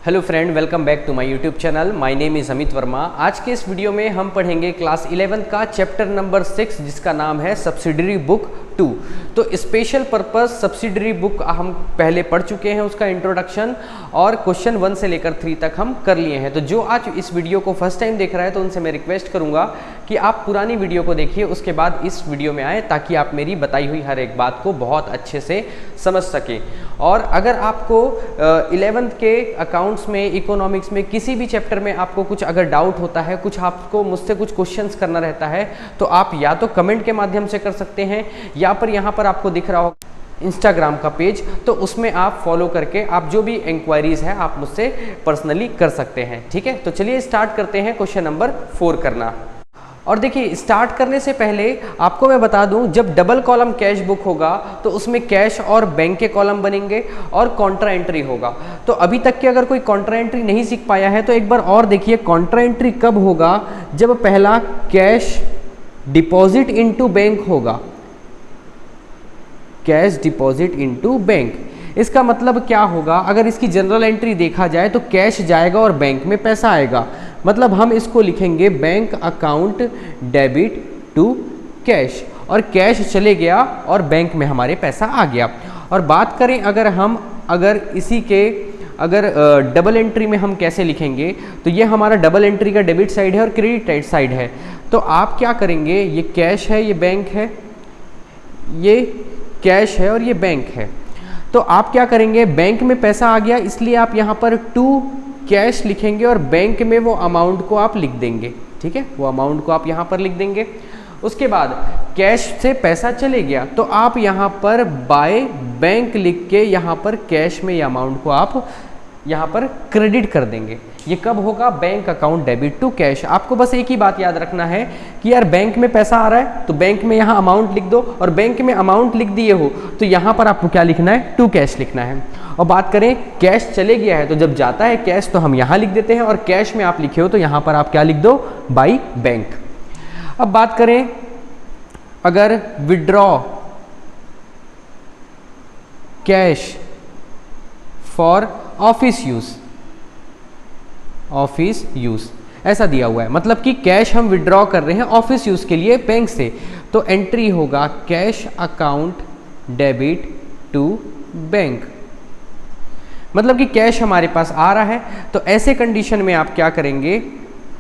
Hello friend, welcome back to my YouTube channel. My name is Amit Verma. आज के इस video में हम पढ़ेंगे क्लास 11 का चैप्टर नंबर 6 जिसका नाम है सब्सिडरी बुक 2। तो स्पेशल पर्पस सब्सिडरी बुक हम पहले पढ़ चुके हैं, उसका इंट्रोडक्शन और क्वेश्चन 1 से लेकर 3 तक हम कर लिए हैं। तो जो आज इस वीडियो को फर्स्ट टाइम देख रहा है तो उनसे मैं रिक्वेस्ट करूंगा कि आप पुरानी वीडियो को देखिए, उसके बाद इस वीडियो में आए ताकि आप मेरी बताई हुई हर एक बात को बहुत अच्छे से समझ सकें। और अगर आपको 11th के अकाउंट्स में, इकोनॉमिक्स में, किसी भी चैप्टर में आपको कुछ अगर डाउट होता है, कुछ आपको मुझसे कुछ क्वेश्चंस करना रहता है, तो आप या तो कमेंट के माध्यम से कर सकते हैं या पर यहाँ पर आपको दिख रहा होगा इंस्टाग्राम का पेज, तो उसमें आप फॉलो करके आप जो भी इंक्वायरीज है आप मुझसे पर्सनली कर सकते हैं। ठीक है, तो चलिए स्टार्ट करते हैं क्वेश्चन नंबर 4 करना। और देखिए, स्टार्ट करने से पहले आपको मैं बता दूं, जब डबल कॉलम कैश बुक होगा तो उसमें कैश और बैंक के कॉलम बनेंगे और कॉन्ट्रा एंट्री होगा। तो अभी तक के अगर कोई कॉन्ट्रा एंट्री नहीं सीख पाया है तो एक बार और देखिए, कॉन्ट्रा एंट्री कब होगा? जब पहला कैश डिपॉजिट इनटू बैंक होगा। कैश डिपॉजिट इनटू बैंक, इसका मतलब क्या होगा? अगर इसकी जनरल एंट्री देखा जाए तो कैश जाएगा और बैंक में पैसा आएगा, मतलब हम इसको लिखेंगे bank account debit to cash, और कैश चले गया और बैंक में हमारे पैसा आ गया। और बात करें अगर इसी के डबल एंट्री में हम कैसे लिखेंगे, तो ये हमारा डबल एंट्री का डेबिट साइड है और क्रेडिट साइड है। तो आप क्या करेंगे, ये कैश है, ये बैंक है, ये कैश है और ये बैंक है। तो आप क्या करेंगे, बैंक में पैसा आ गया इसलिए आप यहाँ पर टू कैश लिखेंगे और बैंक में वो अमाउंट को आप लिख देंगे। ठीक है, वो अमाउंट को आप यहाँ पर लिख देंगे। उसके बाद कैश से पैसा चले गया तो आप यहाँ पर बाय बैंक लिख के यहाँ पर कैश में ये अमाउंट को आप यहाँ पर क्रेडिट कर देंगे। ये कब होगा? Bank account debit to cash. आपको बस एक ही बात याद रखना है कि यार बैंक में पैसा आ रहा है तो बैंक में यहाँ अमाउंट लिख दो, और बैंक में अमाउंट लिख दिए हो तो यहाँ पर आपको क्या लिखना है? टू कैश लिखना है। और बात करें कैश चले गया है तो जब जाता है कैश तो हम यहाँ लिख देते हैं, और कैश में आप लिखे हो तो यहाँ पर आप क्या लिख दो? By bank. अब बात करें अगर withdraw cash for office use ऐसा दिया हुआ है, मतलब कि कैश हम विड्रॉ कर रहे हैं ऑफिस यूज के लिए बैंक से, तो एंट्री होगा cash account debit to bank, मतलब कि कैश हमारे पास आ रहा है। तो ऐसे कंडीशन में आप क्या करेंगे,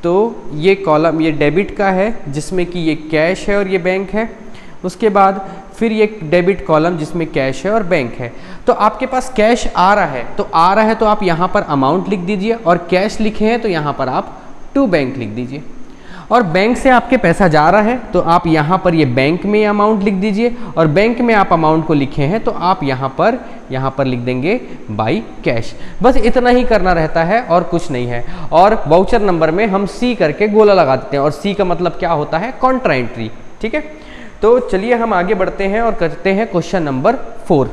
तो ये कॉलम ये डेबिट का है जिसमें कि ये कैश है और ये बैंक है। उसके बाद फिर ये डेबिट कॉलम जिसमें कैश है और बैंक है। तो आपके पास कैश आ रहा है तो आप यहाँ पर अमाउंट लिख दीजिए, और कैश लिखे हैं तो यहाँ पर आप टू बैंक लिख दीजिए। और बैंक से आपके पैसा जा रहा है तो आप यहाँ पर ये बैंक में अमाउंट लिख दीजिए, और बैंक में आप अमाउंट को लिखे हैं तो आप यहाँ पर लिख देंगे बाई कैश। बस इतना ही करना रहता है और कुछ नहीं है। और वाउचर नंबर में हम सी करके गोला लगा देते हैं, और सी का मतलब क्या होता है? Contra entry. ठीक है, तो चलिए हम आगे बढ़ते हैं और करते हैं question number 4।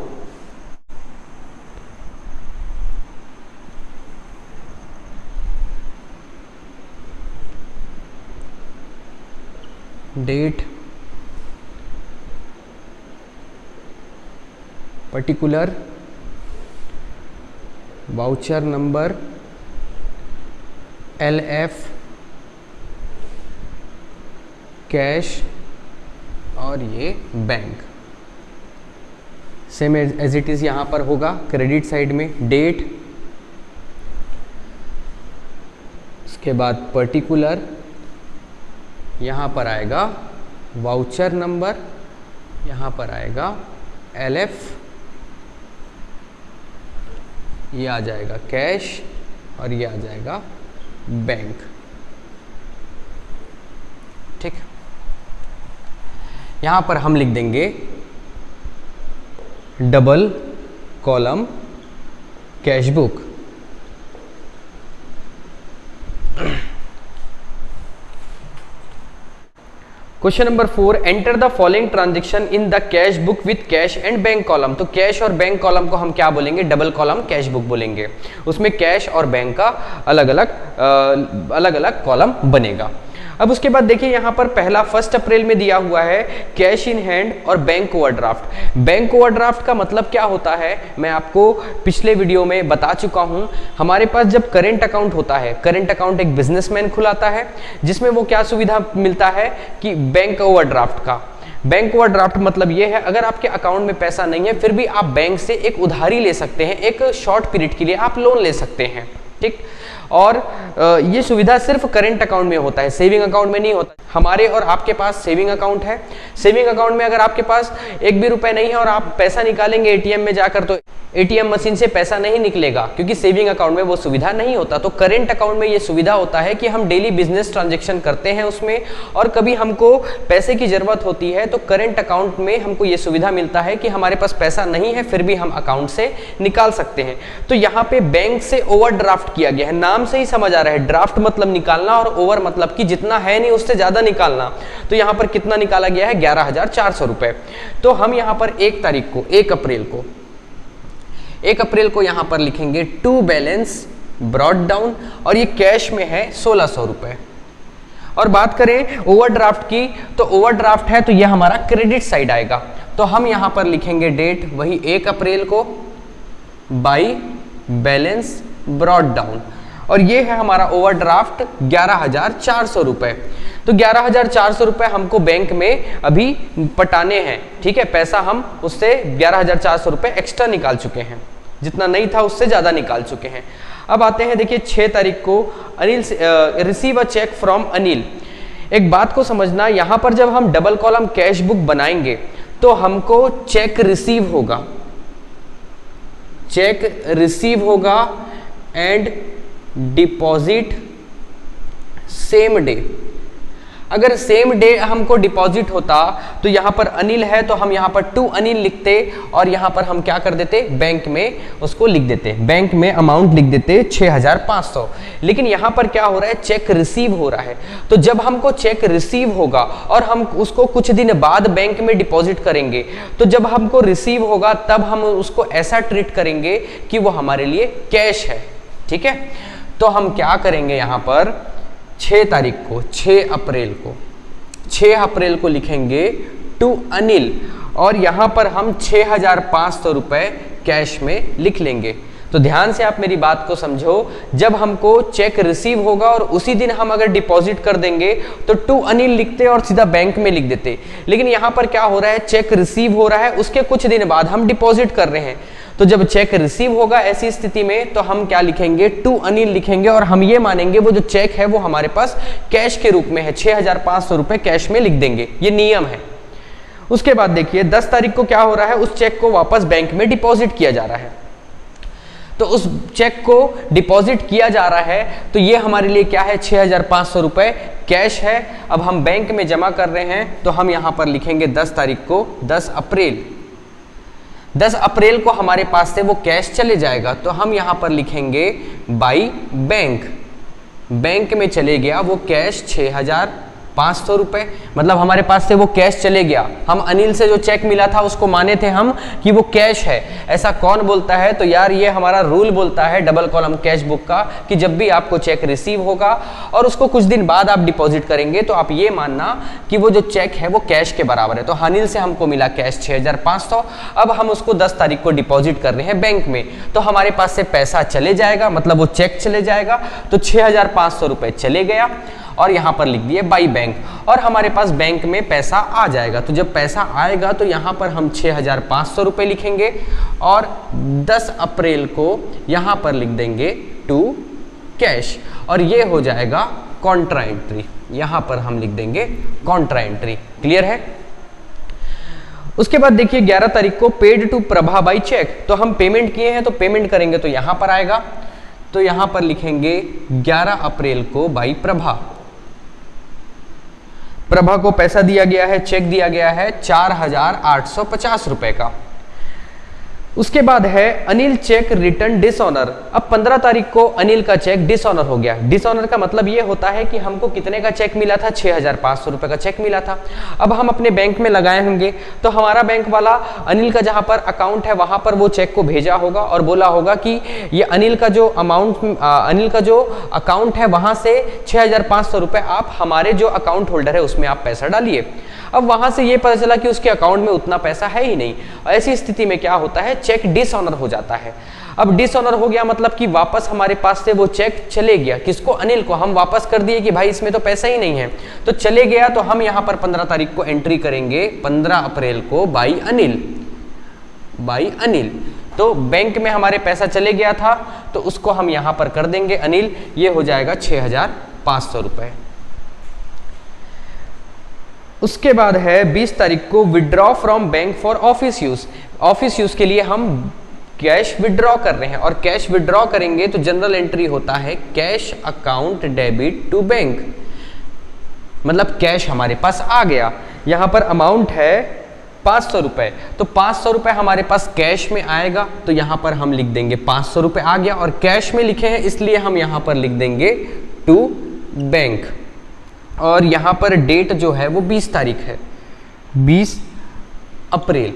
Date particular voucher number LF cash और ये bank. Same as it is यहाँ पर होगा क्रेडिट साइड में डेट, उसके बाद पर्टिकुलर, यहाँ पर आएगा वाउचर नंबर, यहाँ पर आएगा LF, ये आ जाएगा कैश और ये आ जाएगा बैंक। ठीक, यहाँ पर हम लिख देंगे double column cash book. Question number 4, enter the following transaction in the cash book with cash and bank column. तो कैश और बैंक कॉलम को हम क्या बोलेंगे? डबल कॉलम कैश बुक बोलेंगे। उसमें कैश और बैंक का अलग अलग कॉलम बनेगा। अब उसके बाद देखिए यहाँ पर पहला 1 अप्रैल में दिया हुआ है कैश इन हैंड और बैंक ओवरड्राफ्ट। बैंक ओवरड्राफ्ट का मतलब क्या होता है मैं आपको पिछले वीडियो में बता चुका हूँ। हमारे पास जब करेंट अकाउंट होता है, करेंट अकाउंट एक बिजनेसमैन खुलाता है, जिसमें वो क्या सुविधा मिलता है कि बैंक ओवरड्राफ्ट का। बैंक ओवरड्राफ्ट मतलब ये है अगर आपके अकाउंट में पैसा नहीं है फिर भी आप बैंक से एक उधारी ले सकते हैं, एक शॉर्ट पीरियड के लिए आप लोन ले सकते हैं, ठीक। और ये सुविधा सिर्फ करेंट अकाउंट में होता है, सेविंग अकाउंट में नहीं होता। हमारे और आपके पास सेविंग अकाउंट है, सेविंग अकाउंट में अगर आपके पास एक भी रुपए नहीं है और आप पैसा निकालेंगे एटीएम में जाकर तो एटीएम मशीन से पैसा नहीं निकलेगा, क्योंकि सेविंग अकाउंट में वो सुविधा नहीं होता। तो करेंट अकाउंट में ये सुविधा होता है कि हम डेली बिजनेस ट्रांजेक्शन करते हैं उसमें, और कभी हमको पैसे की जरूरत होती है तो करेंट अकाउंट में हमको ये सुविधा मिलता है कि हमारे पास पैसा नहीं है फिर भी हम अकाउंट से निकाल सकते हैं। तो यहाँ पे बैंक से ओवरड्राफ्ट किया गया है, नाम से ही समझ आ रहा है, ड्राफ्ट मतलब निकालना और ओवर मतलब कि जितना है नहीं उससे ज्यादा निकालना। तो यहाँ पर कितना निकाला गया है 11,400 रुपए। तो हम यहाँ पर 1 तारीख को 1 अप्रैल को यहाँ पर लिखेंगे टू बैलेंस ब्रॉट डाउन, और ये कैश में है 1600 रुपए। और बात करें ओवरड्राफ्ट की तो ओवरड्राफ्ट है तो ये हमारा क्रेडिट साइड आएगा। तो हम यहाँ पर लिखेंगे डेट वही 1 अप्रैल को बाई बैलेंस ब्रॉट डाउन, और ये है हमारा ओवरड्राफ्ट 11,400 रुपए। तो 11,400 रुपए हमको बैंक में अभी पटाने हैं, ठीक है। पैसा हम उससे 11,400 रुपए एक्स्ट्रा निकाल चुके हैं, जितना नहीं था उससे ज्यादा निकाल चुके हैं। अब आते हैं देखिए 6 तारीख को Anil receive a cheque from Anil. एक बात को समझना, यहां पर जब हम डबल कॉलम कैश बुक बनाएंगे तो हमको चेक रिसीव होगा, चेक रिसीव होगा एंड डिपॉजिट सेम डे। अगर सेम डे हमको डिपॉजिट होता तो यहां पर अनिल है तो हम यहां पर टू अनिल लिखते और यहां पर हम क्या कर देते बैंक में उसको लिख देते, बैंक में अमाउंट लिख देते 6,500। लेकिन यहां पर क्या हो रहा है, चेक रिसीव हो रहा है। तो जब हमको चेक रिसीव होगा और हम उसको कुछ दिन बाद बैंक में डिपॉजिट करेंगे, तो जब हमको रिसीव होगा तब हम उसको ऐसा ट्रीट करेंगे कि वो हमारे लिए कैश है, ठीक है। तो हम क्या करेंगे यहां पर 6 तारीख को 6 अप्रैल को लिखेंगे टू अनिल, और यहां पर हम 6,500 रुपए कैश में लिख लेंगे। तो ध्यान से आप मेरी बात को समझो, जब हमको चेक रिसीव होगा और उसी दिन हम अगर डिपॉजिट कर देंगे तो टू अनिल लिखते और सीधा बैंक में लिख देते। लेकिन यहां पर क्या हो रहा है, चेक रिसीव हो रहा है, उसके कुछ दिन बाद हम डिपॉजिट कर रहे हैं। तो जब चेक रिसीव होगा ऐसी स्थिति में तो हम क्या लिखेंगे, टू अनिल लिखेंगे, और हम ये मानेंगे वो जो चेक है वो हमारे पास कैश के रूप में है, 6,500 रुपए कैश में लिख देंगे, ये नियम है। उसके बाद देखिए 10 तारीख को क्या हो रहा है, उस चेक को वापस बैंक में डिपॉजिट किया जा रहा है। तो उस चेक को डिपॉजिट किया जा रहा है तो ये हमारे लिए क्या है, 6,500 रुपए कैश है। अब हम बैंक में जमा कर रहे हैं तो हम यहां पर लिखेंगे 10 तारीख को 10 अप्रैल को हमारे पास से वो कैश चले जाएगा। तो हम यहां पर लिखेंगे बाई बैंक में चले गया वो कैश 6,500 रुपए, मतलब हमारे पास से वो कैश चले गया। हम अनिल से जो चेक मिला था उसको माने थे हम कि वो कैश है। ऐसा कौन बोलता है, तो यार ये हमारा रूल बोलता है डबल कॉलम कैश बुक का कि जब भी आपको चेक रिसीव होगा और उसको कुछ दिन बाद आप डिपॉजिट करेंगे तो आप ये मानना कि वो जो चेक है वो कैश के बराबर है। तो अनिल से हमको मिला कैश 6,500, अब हम उसको 10 तारीख को डिपॉजिट कर रहे हैं बैंक में, तो हमारे पास से पैसा चले जाएगा, मतलब वो चेक चले जाएगा। तो 6,500 रुपए चले गया और यहां पर लिख दिए बाई बैंक, और हमारे पास बैंक में पैसा आ जाएगा। तो जब पैसा आएगा तो यहां पर हम 6,500 रुपए लिखेंगे और 10 अप्रैल को यहां पर लिख देंगे टू कैश, और ये हो जाएगा कॉन्ट्रा एंट्री। यहां पर हम लिख देंगे कॉन्ट्रा एंट्री। क्लियर है। उसके बाद देखिए 11 तारीख को paid to Prabha by cheque, तो हम पेमेंट किए हैं तो पेमेंट करेंगे तो यहां पर आएगा। तो यहां पर लिखेंगे 11 अप्रैल को बाई प्रभा को पैसा दिया गया है, चेक दिया गया है 4,850 रुपए का। उसके बाद है अनिल चेक रिटर्न डिसऑनर। अब 15 तारीख को अनिल का चेक डिसऑनर हो गया। डिसऑनर का मतलब ये होता है कि हमको कितने का चेक मिला था, 6,500 रुपए का चेक मिला था। अब हम अपने बैंक में लगाए होंगे तो हमारा बैंक वाला अनिल का जहां पर अकाउंट है वहां पर वो चेक को भेजा होगा और बोला होगा कि ये अनिल का जो अकाउंट है वहां से 6,500 रुपए आप हमारे जो अकाउंट होल्डर है उसमें आप पैसा डालिए। अब वहां से ये पता चला कि उसके अकाउंट में उतना पैसा है ही नहीं। ऐसी स्थिति में क्या होता है, चेक डिसऑनर हो जाता है। अब डिसऑनर हो गया मतलब कि वापस हमारे पास से वो चेक चले गया। किसको, अनिल को। हम वापस कर दिए कि भाई इसमें तो पैसा ही नहीं है, तो चले गया। तो हम यहां पर 15 तारीख को एंट्री करेंगे 15 अप्रैल को बाई अनिल। तो बैंक में हमारे पैसा चले गया था तो उसको हम यहां पर कर देंगे अनिल, ये हो जाएगा 6,500 रुपए। उसके बाद है 20 तारीख को withdraw from bank for office use. Office use के लिए हम कैश विड्रॉ कर रहे हैं और कैश विड्रॉ करेंगे तो जनरल एंट्री होता है cash account debit to bank, मतलब कैश हमारे पास आ गया। यहां पर अमाउंट है 500 रुपए, तो 500 रुपए हमारे पास कैश में आएगा तो यहां पर हम लिख देंगे 500 रुपए आ गया और कैश में लिखे हैं इसलिए हम यहां पर लिख देंगे टू बैंक। और यहां पर डेट जो है वो 20 तारीख है, 20 अप्रैल।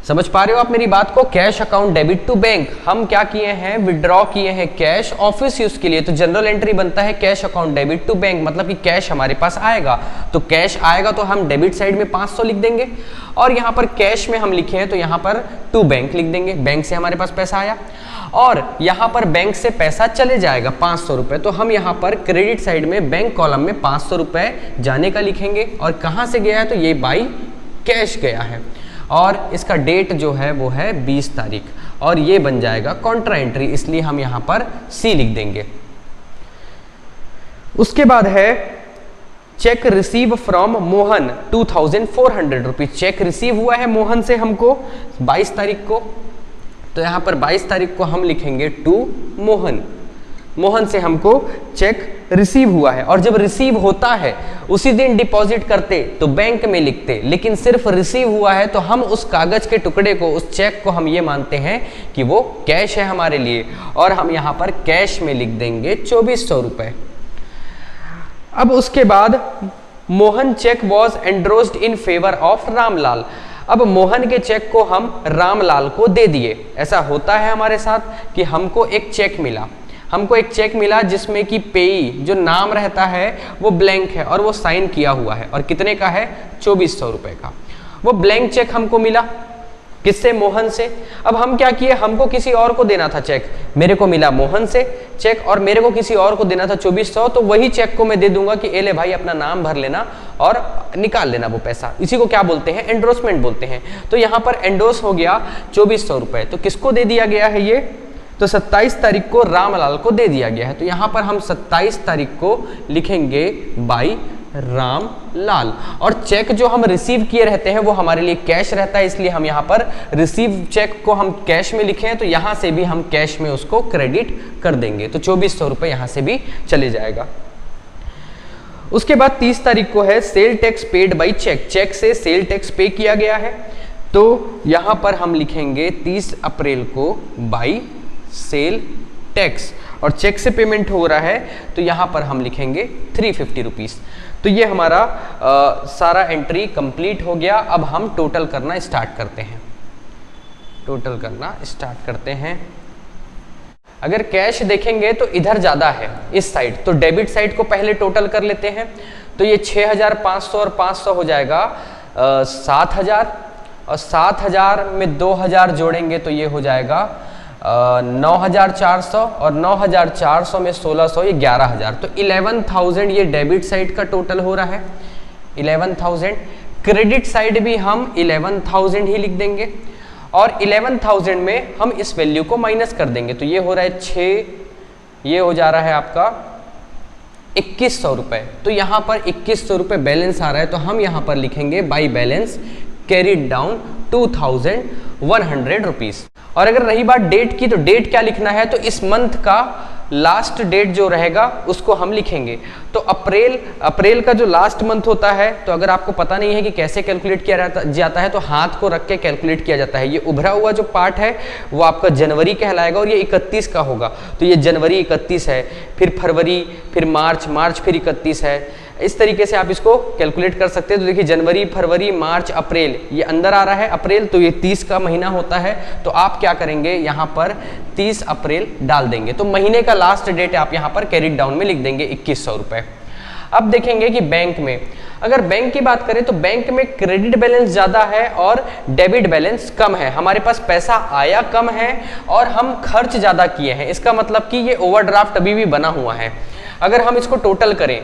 समझ पा रहे हो आप मेरी बात को। Cash account debit to bank, हम क्या किए हैं, विड्रॉ किए हैं कैश ऑफिस यूज के लिए, तो जनरल एंट्री बनता है cash account debit to bank, मतलब कि कैश हमारे पास आएगा। तो कैश आएगा तो हम डेबिट साइड में 500 लिख देंगे और यहां पर कैश में हम लिखे हैं तो यहां पर टू बैंक लिख देंगे। बैंक से हमारे पास पैसा आया और यहां पर बैंक से पैसा चले जाएगा 500 रुपए, तो हम यहां पर क्रेडिट साइड में बैंक कॉलम में 500 रुपए जाने का लिखेंगे। और कहां से गया है, तो ये बाई कैश गया है और इसका डेट जो है वो है 20 तारीख और ये बन जाएगा कॉन्ट्रा एंट्री, इसलिए हम यहां पर सी लिख देंगे। उसके बाद है check receive from Mohan 2,400 rupees. Check receive हुआ है मोहन से हमको 22 तारीख को, तो यहां पर 22 तारीख को हम लिखेंगे टू मोहन। मोहन से हमको चेक रिसीव हुआ है और जब रिसीव होता है उसी दिन डिपॉजिट करते तो बैंक में लिखते, लेकिन सिर्फ रिसीव हुआ है तो हम उस कागज के टुकड़े को, उस चेक को हम ये मानते हैं कि वो कैश है हमारे लिए और हम यहां पर कैश में लिख देंगे 2400 रुपए। अब उसके बाद Mohan cheque was endorsed in favour of Ramlal. अब मोहन के चेक को हम रामलाल को दे दिए। ऐसा होता है हमारे साथ कि हमको एक चेक मिला जिसमें कि पेई जो नाम रहता है वो ब्लैंक है और वो साइन किया हुआ है और कितने का है, 2400 रुपए का। वो ब्लैंक चेक हमको मिला किससे, मोहन से। अब हम क्या किए, हमको किसी और को देना था चेक, मेरे को मिला मोहन से चेक और मेरे को किसी और को देना था 2400, तो वही चेक को मैं दे दूंगा कि ए ले भाई अपना नाम भर लेना और निकाल लेना वो पैसा। इसी को क्या बोलते हैं, एंडोर्समेंट बोलते हैं। तो यहाँ पर एंडोर्स हो गया 2400 रुपए। तो किसको दे दिया गया है ये, तो 27 तारीख को रामलाल को दे दिया गया है। तो यहाँ पर हम 27 तारीख को लिखेंगे बाई रामलाल। और चेक जो हम रिसीव किए रहते हैं वो हमारे लिए कैश रहता है, इसलिए हम यहाँ पर रिसीव चेक को हम कैश में लिखे हैं तो यहाँ से भी हम कैश में उसको क्रेडिट कर देंगे। तो 2400 रुपए यहाँ से भी चले जाएगा। उसके बाद 30 तारीख को है sale tax paid by cheque. Cheque से सेल टैक्स पे किया गया है तो यहाँ पर हम लिखेंगे 30 अप्रैल को बाई सेल टैक्स और चेक से पेमेंट हो रहा है तो यहां पर हम लिखेंगे 350 रुपीज। तो ये हमारा सारा एंट्री कंप्लीट हो गया। अब हम टोटल करना स्टार्ट करते हैं। अगर कैश देखेंगे तो इधर ज्यादा है इस साइड, तो डेबिट साइड को पहले टोटल कर लेते हैं। तो ये 6,500 और 500 हो जाएगा 7,000 और 7,000 में 2,000 जोड़ेंगे तो ये हो जाएगा 9,400 और 9,400 में 1,600 ये 11,000। तो 11,000 ये डेबिट साइड का टोटल हो रहा है 11,000। क्रेडिट साइड भी हम 11,000 ही लिख देंगे और 11,000 में हम इस वैल्यू को माइनस कर देंगे तो ये हो रहा है 6, ये हो जा रहा है आपका 2,100 रुपए। तो यहाँ पर 2,100 रुपए बैलेंस आ रहा है तो हम यहाँ पर लिखेंगे by balance carried down 2,100 rupees. और अगर रही बात डेट की तो डेट क्या लिखना है, तो इस मंथ का लास्ट डेट जो रहेगा उसको हम लिखेंगे। तो अप्रैल का जो लास्ट मंथ होता है, तो अगर आपको पता नहीं है कि कैसे कैलकुलेट किया जाता है तो हाथ को रख के कैलकुलेट किया जाता है। ये उभरा हुआ जो पार्ट है वो आपका जनवरी कहलाएगा और ये 31 का होगा, तो ये जनवरी 31 है, फिर फरवरी, फिर मार्च फिर 31 है। इस तरीके से आप इसको कैलकुलेट कर सकते हैं। तो देखिए जनवरी, फरवरी, मार्च, अप्रैल, ये अंदर आ रहा है अप्रैल, तो ये 30 का महीना होता है। तो आप क्या करेंगे, यहाँ पर 30 अप्रैल डाल देंगे। तो महीने का लास्ट डेट आप यहाँ पर कैरिड डाउन में लिख देंगे 2100 रुपये। अब देखेंगे कि बैंक में, अगर बैंक की बात करें तो बैंक में क्रेडिट बैलेंस ज़्यादा है और डेबिट बैलेंस कम है। हमारे पास पैसा आया कम है और हम खर्च ज़्यादा किए हैं। इसका मतलब कि ये ओवरड्राफ्ट अभी भी बना हुआ है। अगर हम इसको टोटल करें,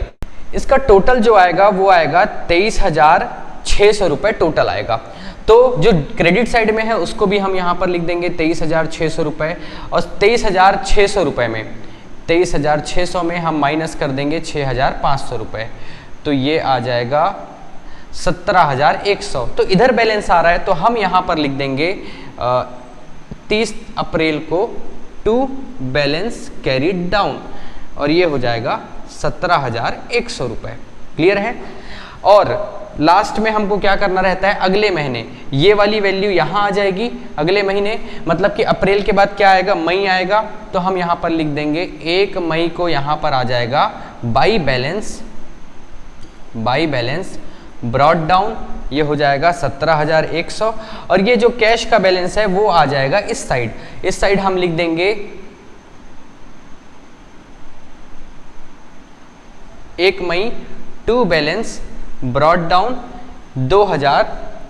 इसका टोटल जो आएगा वो आएगा 23,600 रुपये टोटल आएगा। तो जो क्रेडिट साइड में है उसको भी हम यहाँ पर लिख देंगे 23,600 रुपये, और 23,600 रुपये में 23,600 में हम माइनस कर देंगे 6,500 रुपये, तो ये आ जाएगा 17,100। तो इधर बैलेंस आ रहा है, तो हम यहाँ पर लिख देंगे 30 अप्रैल को टू बैलेंस कैरिड डाउन, और ये हो जाएगा 17,100 रुपये। क्लियर है। और लास्ट में हमको क्या करना रहता है, अगले महीने ये वाली वैल्यू यहाँ आ जाएगी। अगले महीने मतलब कि अप्रैल के बाद क्या आएगा, मई आएगा, तो हम यहाँ पर लिख देंगे 1 मई को यहाँ पर आ जाएगा बाई बैलेंस ब्रॉड डाउन, ये हो जाएगा 17,100। और ये जो कैश का बैलेंस है वो आ जाएगा इस साइड हम लिख देंगे 1 मई टू बैलेंस ब्रॉड डाउन 2000,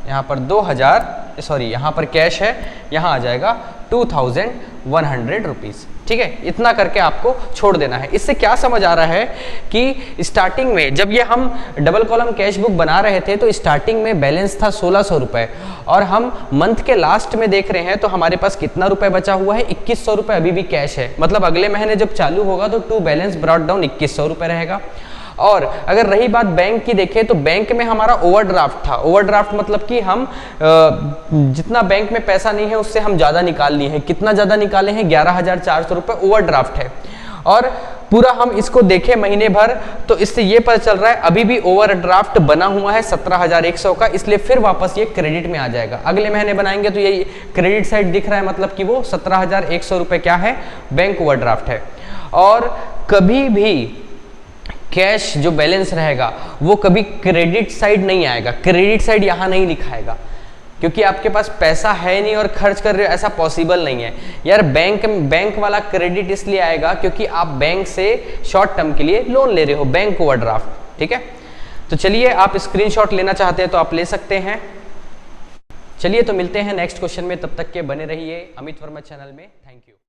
यहाँ पर 2000, सॉरी यहाँ पर कैश है, यहाँ आ जाएगा 2,100 रुपीज़। ठीक है, इतना करके आपको छोड़ देना है। इससे क्या समझ आ रहा है कि स्टार्टिंग में जब ये हम डबल कॉलम कैश बुक बना रहे थे तो स्टार्टिंग में बैलेंस था 1,600 रुपये, और हम मंथ के लास्ट में देख रहे हैं तो हमारे पास कितना रुपए बचा हुआ है, 2,100 रुपये अभी भी कैश है। मतलब अगले महीने जब चालू होगा तो टू बैलेंस ब्रॉड डाउन 2,100 रुपये रहेगा। और अगर रही बात बैंक की देखें तो बैंक में हमारा ओवरड्राफ्ट था। ओवरड्राफ्ट मतलब कि हम जितना बैंक में पैसा नहीं है उससे हम ज़्यादा निकाल लिए हैं। कितना ज़्यादा निकाले हैं, 11,400 रुपये ओवरड्राफ्ट है। और पूरा हम इसको देखें महीने भर तो इससे ये पता चल रहा है अभी भी ओवरड्राफ्ट बना हुआ है 17,100 का, इसलिए फिर वापस ये क्रेडिट में आ जाएगा। अगले महीने बनाएंगे तो ये क्रेडिट साइड दिख रहा है, मतलब कि वो 17,100 रुपये क्या है, बैंक ओवरड्राफ्ट है। और कभी भी कैश जो बैलेंस रहेगा वो कभी क्रेडिट साइड नहीं आएगा, क्रेडिट साइड यहाँ नहीं लिखाएगा, क्योंकि आपके पास पैसा है नहीं और खर्च कर रहे हो, ऐसा पॉसिबल नहीं है यार। बैंक वाला क्रेडिट इसलिए आएगा क्योंकि आप बैंक से शॉर्ट टर्म के लिए लोन ले रहे हो, बैंक ओवरड्राफ्ट। ठीक है, तो चलिए आप स्क्रीनशॉट लेना चाहते हैं तो आप ले सकते हैं। चलिए तो मिलते हैं नेक्स्ट क्वेश्चन में, तब तक के बने रहिए अमित वर्मा चैनल में। Thank you.